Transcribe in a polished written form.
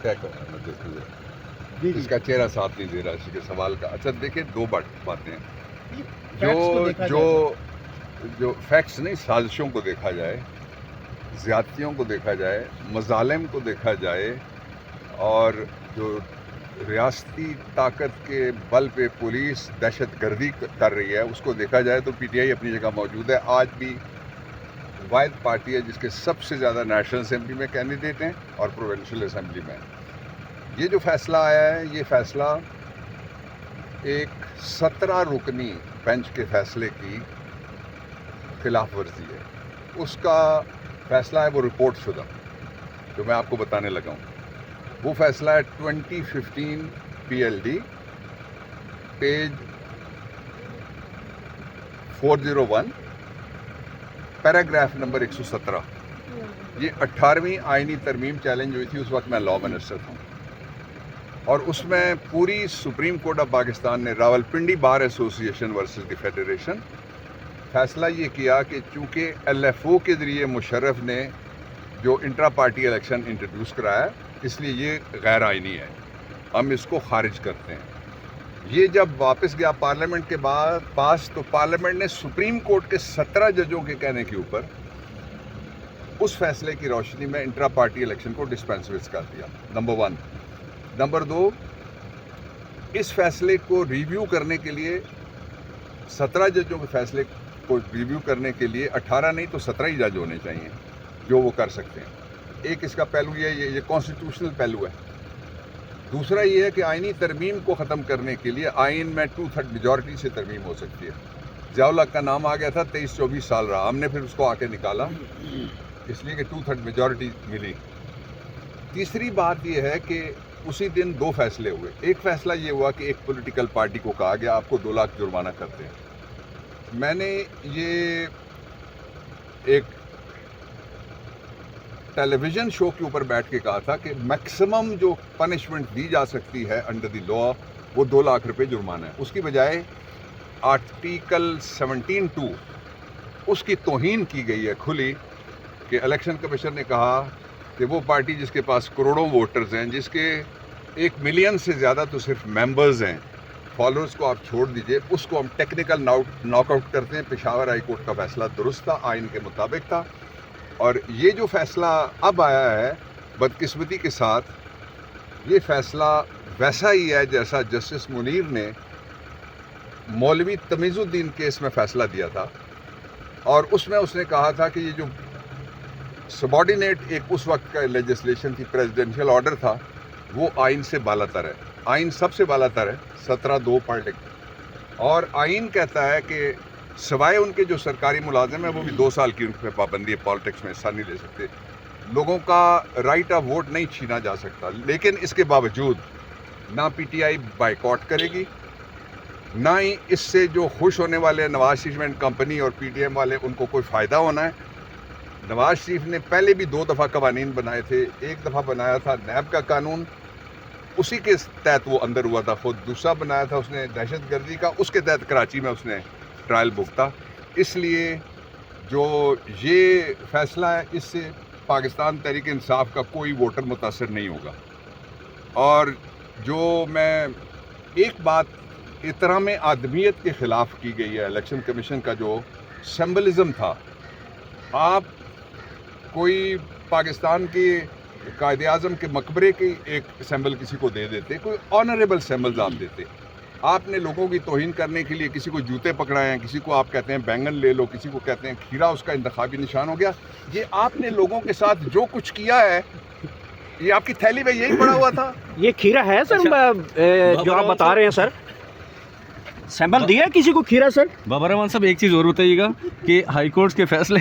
क्या कहूँ मैं, देखिए इसका चेहरा साथ नहीं दे रहा इसी के सवाल का। अच्छा देखिए, दो बातें हैं। जो फैक्ट्स नहीं, साजिशों को देखा जाए, ज़्यादतियों को देखा जाए, मज़ालिम को देखा जाए, और जो रियासती ताकत के बल पे पुलिस दहशत गर्दी कर रही है उसको देखा जाए, तो पीटीआई अपनी जगह मौजूद है। आज भी वाहिद पार्टी है जिसके सबसे ज़्यादा नेशनल असेंबली में कैंडिडेट हैं और प्रोविंशियल असेंबली में। ये जो फैसला आया है, ये फैसला एक 17 रुकनी बेंच के फैसले की खिलाफ वर्जी है। उसका फैसला है वो रिपोर्ट शुदा, जो मैं आपको बताने लगा हूँ। वो फैसला है 2015 PLD पेज 401 पैराग्राफ नंबर 117। ये 18वीं आईनी तरमीम चैलेंज हुई थी, उस वक्त मैं लॉ मिनिस्टर था, और उसमें पूरी सुप्रीम कोर्ट ऑफ पाकिस्तान ने Rawalpindi bar association versus the federation फैसला ये किया कि चूँकि LFO के ज़रिए मुशर्रफ ने जो इंट्रा पार्टी इलेक्शन इंट्रोड्यूस कराया, इसलिए ये गैर आइनी है, हम इसको खारिज करते हैं। ये जब वापस गया पार्लियामेंट के पास, तो पार्लियामेंट ने सुप्रीम कोर्ट के 17 जजों के कहने के ऊपर उस फैसले की रोशनी में इंट्रा पार्टी इलेक्शन को डिस्पेंस कर दिया, नंबर 1। नंबर 2, इस फैसले को रिव्यू करने के लिए 17 जजों के फैसले को रिव्यू करने के लिए 18 नहीं तो 17 ही जज होने चाहिए जो वो कर सकते हैं। एक इसका पहलू ये कॉन्स्टिट्यूशनल पहलू है। दूसरा ये है कि आइनी तरमीम को ख़त्म करने के लिए आइन में 2/3 मेजॉरिटी से तरमीम हो सकती है। ज़ियाउल हक का नाम आ गया था, 23-24 साल रहा, हमने फिर उसको आके निकाला इसलिए कि 2/3 मेजॉरिटी मिली। तीसरी बात यह है कि उसी दिन 2 फैसले हुए। एक फैसला ये हुआ कि एक पॉलिटिकल पार्टी को कहा गया आपको 2 लाख जुर्माना करते हैं। मैंने ये एक टेलीविज़न शो के ऊपर बैठ के कहा था कि मैक्सिमम जो पनिशमेंट दी जा सकती है अंडर द लॉ वो 2 लाख रुपए जुर्माना है। उसकी बजाय आर्टिकल 17(2) उसकी तौहीन की गई है खुली, कि इलेक्शन कमीशन ने कहा कि वो पार्टी जिसके पास करोड़ों वोटर्स हैं, जिसके 1 मिलियन से ज़्यादा तो सिर्फ मेंबर्स हैं, फॉलोअर्स को आप छोड़ दीजिए, उसको हम टेक्निकल नॉकआउट करते हैं। पेशावर हाई कोर्ट का फैसला दुरुस्त था, आइन के मुताबिक था। और ये जो फैसला अब आया है, बदकिस्मती के साथ ये फैसला वैसा ही है जैसा जस्टिस मुनीर ने मौलवी तमीज़ुद्दीन केस में फ़ैसला दिया था, और उसमें उसने कहा था कि ये जो सबॉर्डिनेट एक उस वक्त का लेजिस्लेशन थी, प्रेसिडेंशियल ऑर्डर था, वो आइन से बालातर है। आइन सबसे बालातर है, 17(2) पढ़ लिख। और आइन कहता है कि सिवाय उनके जो सरकारी मुलाजिम हैं वो भी 2 साल की उन पर पाबंदी है, पॉलिटिक्स में हिस्सा नहीं ले सकते, लोगों का राइट ऑफ वोट नहीं छीना जा सकता। लेकिन इसके बावजूद ना PTI बाइकआउट करेगी, ना ही इससे जो खुश होने वाले नवाज शरीफ एंड कंपनी और PTM वाले उनको कोई फ़ायदा होना है। नवाज शरीफ ने पहले भी 2 दफ़ा कवानीन बनाए थे। एक दफ़ा बनाया था नैब का कानून, उसी के तहत वो अंदर हुआ था खुद। दूसरा बनाया था उसने दहशत गर्दी का, उसके तहत कराची में उसने ट्रायल भुगता। इसलिए जो ये फैसला है, इससे पाकिस्तान तहरीक इंसाफ का कोई वोटर मुतासर नहीं होगा। और जो मैं एक बात इतराम आदमियत के ख़िलाफ़ की गई है, इलेक्शन कमीशन का जो सिंबलिज़म था, आप कोई पाकिस्तान के कायदे आज़म के मकबरे की एक सिंबल किसी को दे देते, कोई ऑनरेबल सिंबल्स आप देते। आपने लोगों की तौहीन करने के लिए किसी को जूते पकड़ाए हैं, किसी को आप कहते हैं बैंगन ले लो, किसी को कहते हैं खीरा, उसका इंतखाबी निशान हो गया। ये आपने लोगों के साथ जो कुछ किया है, ये आपकी थैली में यही पड़ा हुआ था। ये खीरा है सर? जो आप बता रहे हैं सर, सैंपल दिया किसी को खीरा सर? बाबर रहमान साहब, एक चीज़ और बताइएगा कि हाई कोर्ट के फैसले